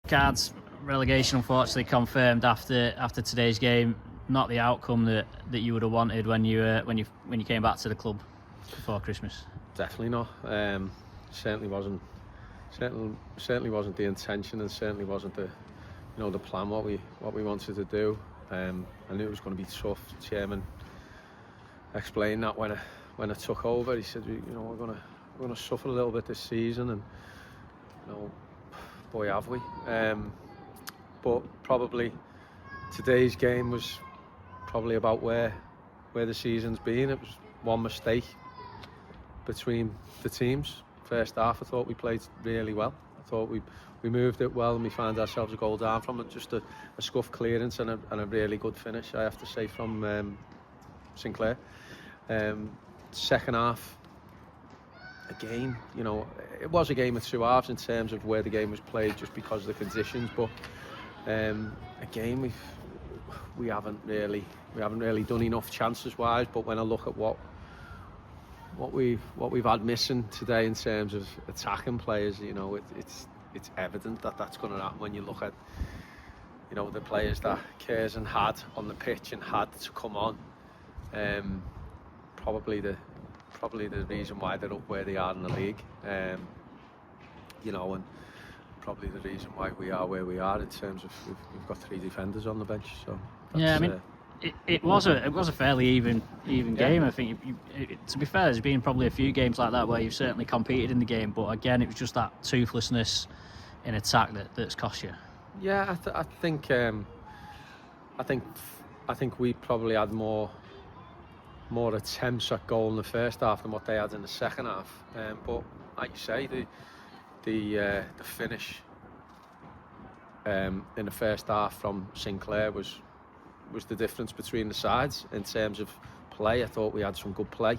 Cards relegation unfortunately confirmed after today's game. Not the outcome that you would have wanted when you came back to the club before Christmas. Definitely not. Certainly wasn't the intention, and certainly wasn't the plan. What we wanted to do. I knew it was going to be tough. The chairman explained that when I took over. He said, we're going to suffer a little bit this season, and boy have we. But probably today's game was probably about where the season's been. It was one mistake between the teams. First half, I thought we played really well. I thought we moved it well, and we found ourselves a goal down from it. Just a scuff clearance and a really good finish, I have to say, from Sinclair. Second half, again, it was a game of two halves in terms of where the game was played, just because of the conditions. But again, we haven't really done enough chances wise. But when I look at what we've had missing today in terms of attacking players, it's evident that that's going to happen when you look at the players that Curzon had on the pitch and had to come on. Probably the reason why they're up where they are in the league, and probably the reason why we are where we are in terms of we've got 3 defenders on the bench. So yeah, I mean, it was a fairly even game. I think to be fair, there's been probably a few games like that where you've certainly competed in the game, but again, it was just that toothlessness in attack that's cost you. Yeah, I think we probably had more attempts at goal in the first half than what they had in the second half. But like you say, the finish in the first half from Sinclair was the difference between the sides in terms of play. I thought we had some good play.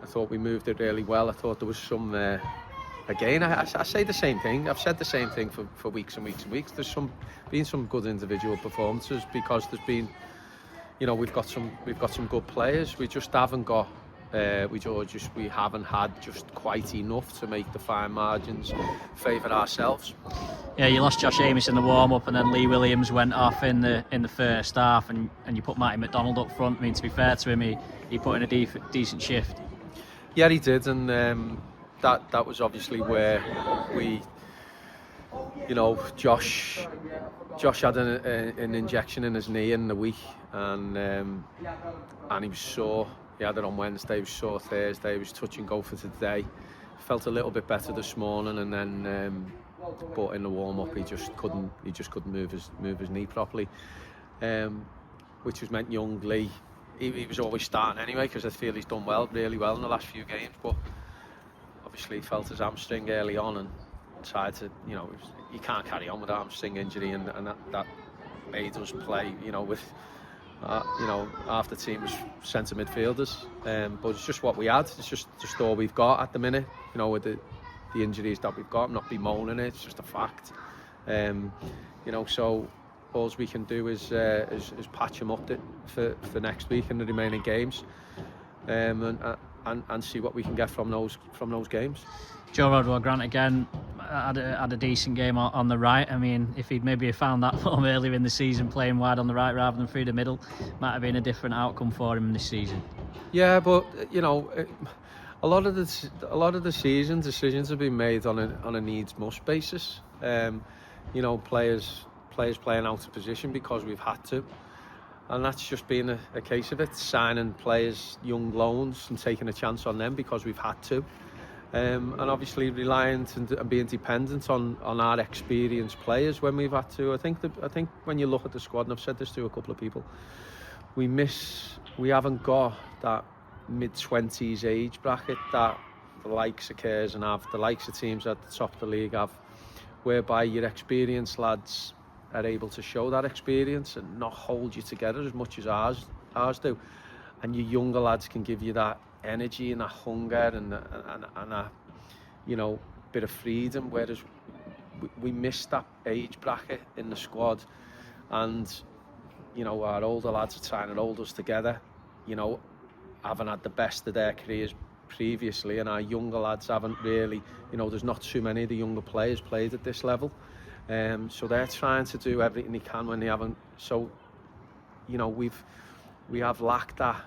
I thought we moved it really well. I thought there was some. Again, I say the same thing. I've said the same thing for weeks and weeks and weeks. There's been some good individual performances because there's been. We've got some good players. We just haven't got. We haven't had just quite enough to make the fine margins favour ourselves. Yeah, you lost Josh Amos in the warm-up, and then Lee Williams went off in the first half, and you put Matty McDonald up front. I mean, to be fair to him, he put in a decent shift. Yeah, he did, and that was obviously where we. Josh had an injection in his knee in the week, and he was sore. He had it on Wednesday, he was sore Thursday, he was touch and go for today. Felt a little bit better this morning, and then but in the warm-up he just couldn't move his knee properly, which has meant young Lee, he was always starting anyway, because I feel he's done really well in the last few games, but obviously he felt his hamstring early on and tried to, you can't carry on with a hamstring injury, and that made us play, with half the team was centre midfielders, but it's just what we had. It's just all we've got at the minute. With the injuries that we've got, I'm not bemoaning it. It's just a fact. So all we can do is patch them up for next week in the remaining games, and see what we can get from those games. Joe Rodwell Grant again had a decent game on the right. I mean, if he'd maybe found that form earlier in the season, playing wide on the right rather than through the middle, might have been a different outcome for him this season. Yeah, but a lot of the season decisions have been made on a needs must basis. Players playing out of position because we've had to, and that's just been a case of it. Signing players, young loans, and taking a chance on them because we've had to. And obviously reliant and being dependent on our experienced players when we've had to. I think when you look at the squad, and I've said this to a couple of people, we haven't got that mid-20s age bracket that the likes of Curzon have, the likes of teams at the top of the league have, whereby your experienced lads are able to show that experience and not hold you together as much as ours do, and your younger lads can give you that energy and that hunger and a bit of freedom, whereas we missed that age bracket in the squad, and our older lads are trying to hold us together, haven't had the best of their careers previously, and our younger lads haven't really, there's not too many of the younger players played at this level, So they're trying to do everything they can when they haven't. So, you know, we have lacked that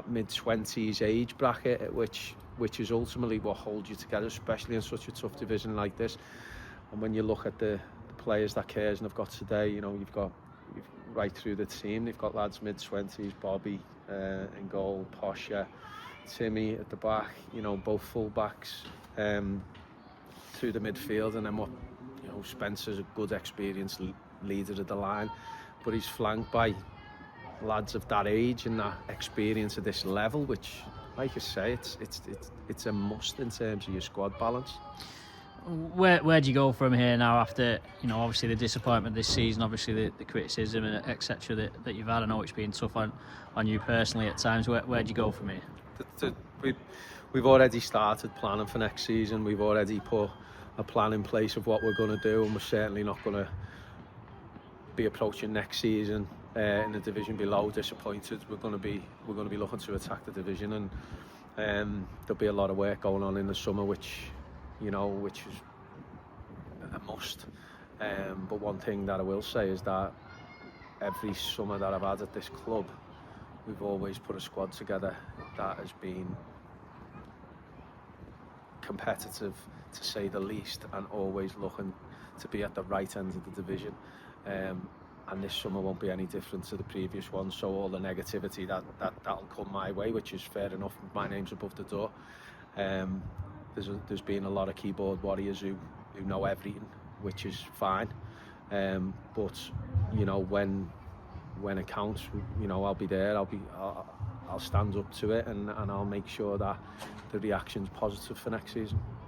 mid-20s age bracket, which is ultimately what holds you together, especially in such a tough division like this. And when you look at the players that Curzon have got today, you know, you've right through the team, they've got lads mid-20s, Bobby in goal, Posher, Timmy at the back, you know, both full-backs through the midfield, and then you know, Spencer's a good experienced leader of the line, but he's flanked by lads of that age and that experience at this level, which, like I say, it's a must in terms of your squad balance. Where do you go from here now after, you know, obviously the disappointment this season, obviously the criticism and etc. that you've had? I know it's been tough on you personally at times. Where do you go from here? We've already started planning for next season. We've already put a plan in place of what we're going to do, and we're certainly not going to be approaching next season in the division below disappointed. We're going to be looking to attack the division, and there'll be a lot of work going on in the summer, which is a must. But one thing that I will say is that every summer that I've had at this club, we've always put a squad together that has been competitive, to say the least, and always looking to be at the right end of the division. And this summer won't be any different to the previous one. So all the negativity that'll come my way, which is fair enough. My name's above the door. There's been a lot of keyboard warriors who know everything, which is fine. But you know, when it counts, you know, I'll be there. I'll stand up to it, and I'll make sure that the reaction's positive for next season.